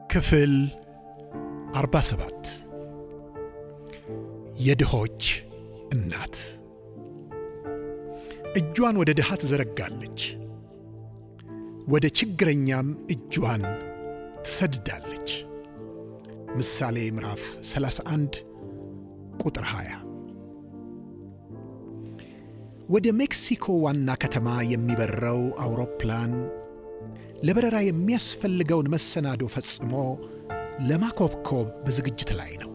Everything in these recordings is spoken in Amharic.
ክፍል 47 የድሆች እናት። እጇን ወደ ድሃ ትዘረጋለች፣ ወደ ችግረኛም እጇን ትሰድዳለች። ምሳሌ ምዕራፍ 31 ቁጥር 20። ወደ ሜክሲኮ ዋና ከተማ የሚበረው አውሮፕላን ለበረራ የሚያስፈልገውን መሰናዶ ፈጽሞ ለማኮብኮብ በዝግጅት ላይ ነው።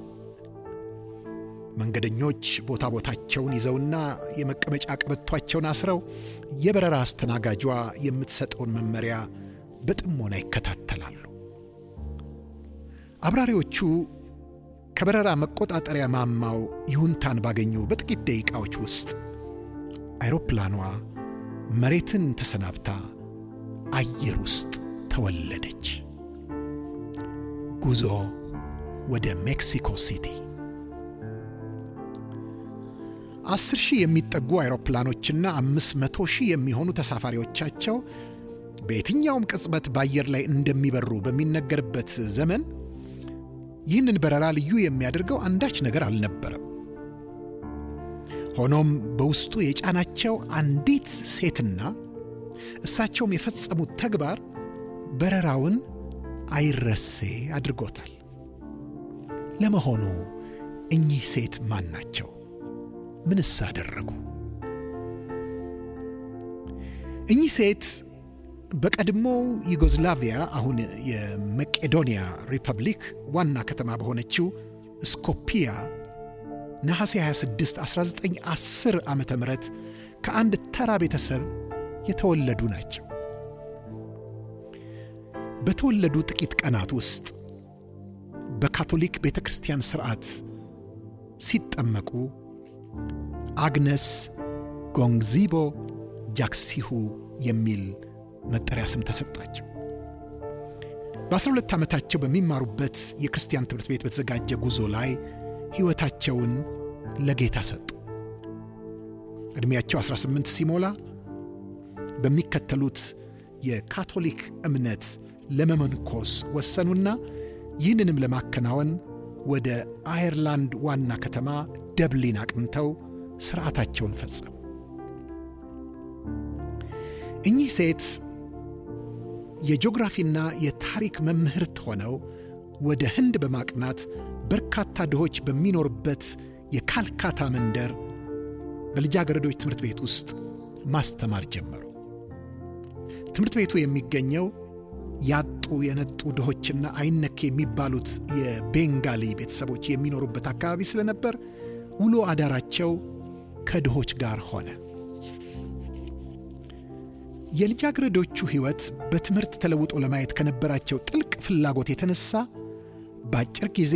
መንገደኞች ቦታቸውን ይዘውና የመቀመጫ ቀበቷቸውን አስረው የበረራ አስተናጋጇ የምትሰጠውን መመሪያ በጥሞና ይከታተላሉ። አብራሪዎቹ ከበረራ መቆጣጠሪያ ማማው ይሁንታን ባገኙ በጥቂት ደቂቃዎች ውስጥ አይሮፕላኗ መሬትን ተሰናብታ አየር ውስጥ ተወለደች። ጉዞ ወደ ሜክሲኮ ሲቲ። 10,000 የሚጠጉ አይሮፕላኖችና 500,000 የሚሆኑ ተሳፋሪዎቻቸው በየትኛውም ቅጽበት በአየር ላይ እንደሚበሩ በሚነገርበት ዘመን ይህንን በረራ ልዩ የሚያደርገው አንዳች ነገር አልነበረም። ሆኖም በውስጡ የጫናቸው አንዲት ሴትና እሳቸውም የፈጸሙት ተግባር በረራውን አይረሴ አድርጎታል። ለመሆኑ እኚህ ሴት ማን ናቸው? ምንስ አደረጉ? እኚህ ሴት በቀድሞው ዩጎዝላቪያ አሁን የመቄዶንያ ሪፐብሊክ ዋና ከተማ በሆነችው ስኮፒያ ነሐሴ 26 1910 ዓመተ ምህረት ከአንድ ተራ ቤተሰብ የተወለዱ ናቸው። በተወለዱ ጥቂት ቀናት ውስጥ በካቶሊክ ቤተ ክርስቲያን ሥርዓት ሲጠመቁ አግነስ ጎንግዚቦ ጃክሲሁ የሚል መጠሪያ ስም ተሰጣቸው። በ12 ዓመታቸው በሚማሩበት የክርስቲያን ትምህርት ቤት በተዘጋጀ ጉዞ ላይ ሕይወታቸውን ለጌታ ሰጡ። ዕድሜያቸው 18 ሲሞላ በሚከተሉት የካቶሊክ እምነት ለመመንኮስ ወሰኑና ይህንንም ለማከናወን ወደ አየርላንድ ዋና ከተማ ደብሊን አቅንተው ሥርዓታቸውን ፈጸሙ። እኚህ ሴት የጂኦግራፊና የታሪክ መምህርት ሆነው ወደ ህንድ በማቅናት በርካታ ድሆች በሚኖርበት የካልካታ መንደር በልጃገረዶች ትምህርት ቤት ውስጥ ማስተማር ጀመሩ። ትምህርት ቤቱ የሚገኘው ያጡ የነጡ ድሆችና አይነክ የሚባሉት የቤንጋሊ ቤተሰቦች የሚኖሩበት አካባቢ ስለነበር ውሎ አዳራቸው ከድሆች ጋር ሆነ። የልጃገረዶቹ ሕይወት በትምህርት ተለውጦ ለማየት ከነበራቸው ጥልቅ ፍላጎት የተነሳ በአጭር ጊዜ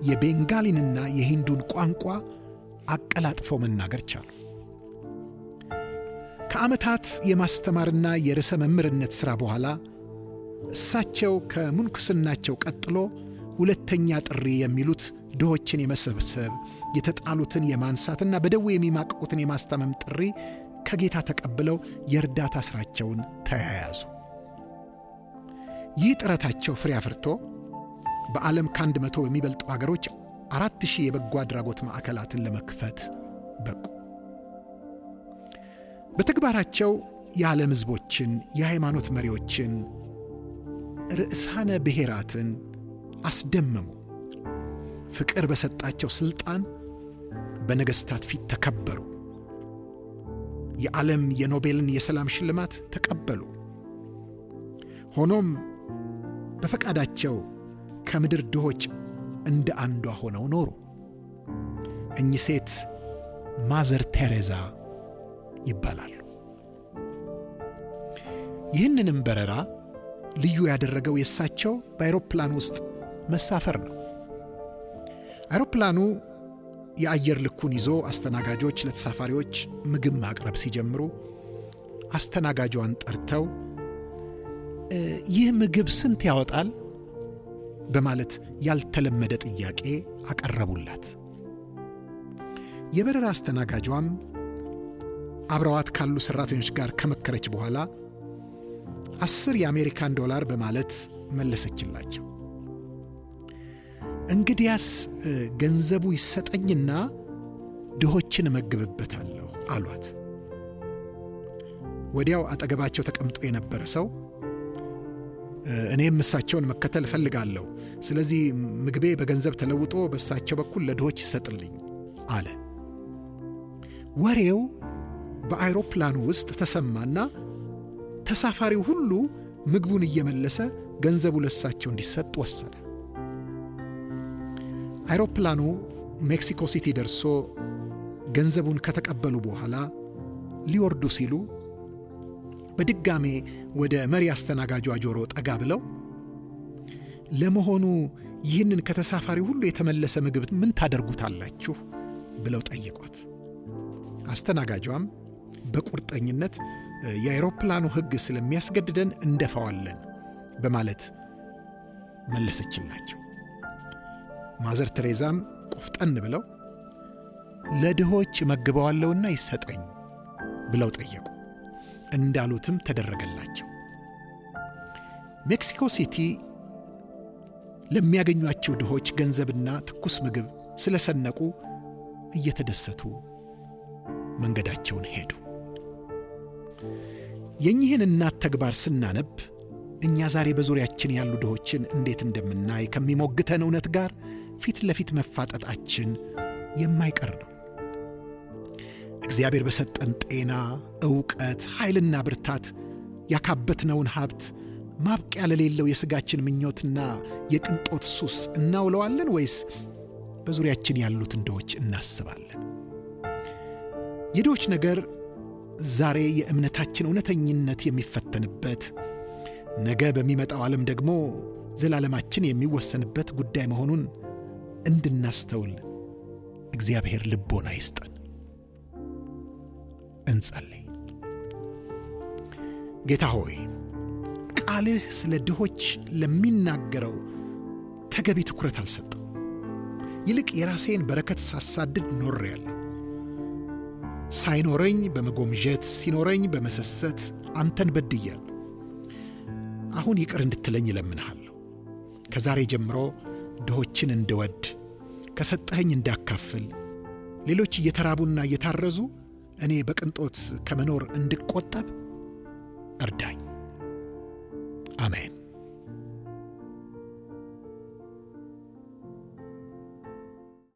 የቤንጋሊንና የሂንዱን ቋንቋ አቀላጥፈው መናገር ቻሉ። ከዓመታት የማስተማርና የርዕሰ መምህርነት ሥራ በኋላ እሳቸው ከምንኩስናቸው ቀጥሎ ሁለተኛ ጥሪ የሚሉት ድሆችን የመሰብሰብ የተጣሉትን የማንሳትና በደዌ የሚማቅቁትን የማስታመም ጥሪ ከጌታ ተቀብለው የእርዳታ ሥራቸውን ተያያዙ። ይህ ጥረታቸው ፍሬ አፍርቶ በዓለም ከ100 በሚበልጡ አገሮች 4,000 የበጎ አድራጎት ማዕከላትን ለመክፈት በቁ። በተግባራቸው የዓለም ሕዝቦችን፣ የሃይማኖት መሪዎችን፣ ርዕሳነ ብሔራትን አስደመሙ። ፍቅር በሰጣቸው ሥልጣን በነገሥታት ፊት ተከበሩ። የዓለም የኖቤልን የሰላም ሽልማት ተቀበሉ። ሆኖም በፈቃዳቸው ከምድር ድሆች እንደ አንዷ ሆነው ኖሩ። እኚህ ሴት ማዘር ቴሬዛ ይባላሉ። ይህንንም በረራ ልዩ ያደረገው የእሳቸው በአይሮፕላን ውስጥ መሳፈር ነው። አይሮፕላኑ የአየር ልኩን ይዞ አስተናጋጆች ለተሳፋሪዎች ምግብ ማቅረብ ሲጀምሩ አስተናጋጇን ጠርተው ይህ ምግብ ስንት ያወጣል በማለት ያልተለመደ ጥያቄ አቀረቡላት። የበረራ አስተናጋጇም አብረዋት ካሉ ሠራተኞች ጋር ከመከረች በኋላ 10 የአሜሪካን ዶላር በማለት መለሰችላቸው። እንግዲያስ ገንዘቡ ይሰጠኝና ድሆችን እመግብበታለሁ አሏት። ወዲያው አጠገባቸው ተቀምጦ የነበረ ሰው እኔም እሳቸውን መከተል እፈልጋለሁ፣ ስለዚህ ምግቤ በገንዘብ ተለውጦ በእሳቸው በኩል ለድሆች ይሰጥልኝ አለ። ወሬው በአይሮፕላኑ ውስጥ ተሰማና ተሳፋሪው ሁሉ ምግቡን እየመለሰ ገንዘቡ ለእሳቸው እንዲሰጥ ወሰነ። አይሮፕላኑ ሜክሲኮ ሲቲ ደርሶ ገንዘቡን ከተቀበሉ በኋላ ሊወርዱ ሲሉ በድጋሜ ወደ መሪ አስተናጋጇ ጆሮ ጠጋ ብለው ለመሆኑ ይህንን ከተሳፋሪ ሁሉ የተመለሰ ምግብ ምን ታደርጉታላችሁ ብለው ጠየቋት። አስተናጋጇም በቁርጠኝነት የአይሮፕላኑ ሕግ ስለሚያስገድደን እንደፋዋለን በማለት መለሰችላቸው። ማዘር ቴሬዛም ቆፍጠን ብለው ለድሆች መግበዋለሁና ይሰጠኝ ብለው ጠየቁ። እንዳሉትም ተደረገላቸው። ሜክሲኮ ሲቲ ለሚያገኟቸው ድሆች ገንዘብና ትኩስ ምግብ ስለሰነቁ እየተደሰቱ መንገዳቸውን ሄዱ። የኚህን እናት ተግባር ስናነብ እኛ ዛሬ በዙሪያችን ያሉ ድሆችን እንዴት እንደምናይ ከሚሞግተን እውነት ጋር ፊት ለፊት መፋጠጣችን የማይቀር ነው። እግዚአብሔር በሰጠን ጤና፣ ዕውቀት፣ ኃይልና ብርታት ያካበትነውን ሀብት ማብቂያ ለሌለው የሥጋችን ምኞትና የቅንጦት ሱስ እናውለዋለን ወይስ በዙሪያችን ያሉትን ድሆች እናስባለን? የድሆች ነገር ዛሬ የእምነታችን እውነተኝነት የሚፈተንበት፣ ነገ በሚመጣው ዓለም ደግሞ ዘላለማችን የሚወሰንበት ጉዳይ መሆኑን እንድናስተውል እግዚአብሔር ልቦና ይስጠን። እንጸልይ። ጌታ ሆይ ቃልህ ስለ ድሆች ለሚናገረው ተገቢ ትኩረት አልሰጠው። ይልቅ የራሴን በረከት ሳሳድድ ኖሬያለሁ። ሳይኖረኝ በመጎምጀት ሲኖረኝ በመሰሰት አንተን በድያለሁ። አሁን ይቅር እንድትለኝ እለምንሃለሁ። ከዛሬ ጀምሮ ድሆችን እንድወድ፣ ከሰጠኸኝ እንዳካፍል፣ ሌሎች እየተራቡና እየታረዙ እኔ በቅንጦት ከመኖር እንድቆጠብ እርዳኝ። አሜን።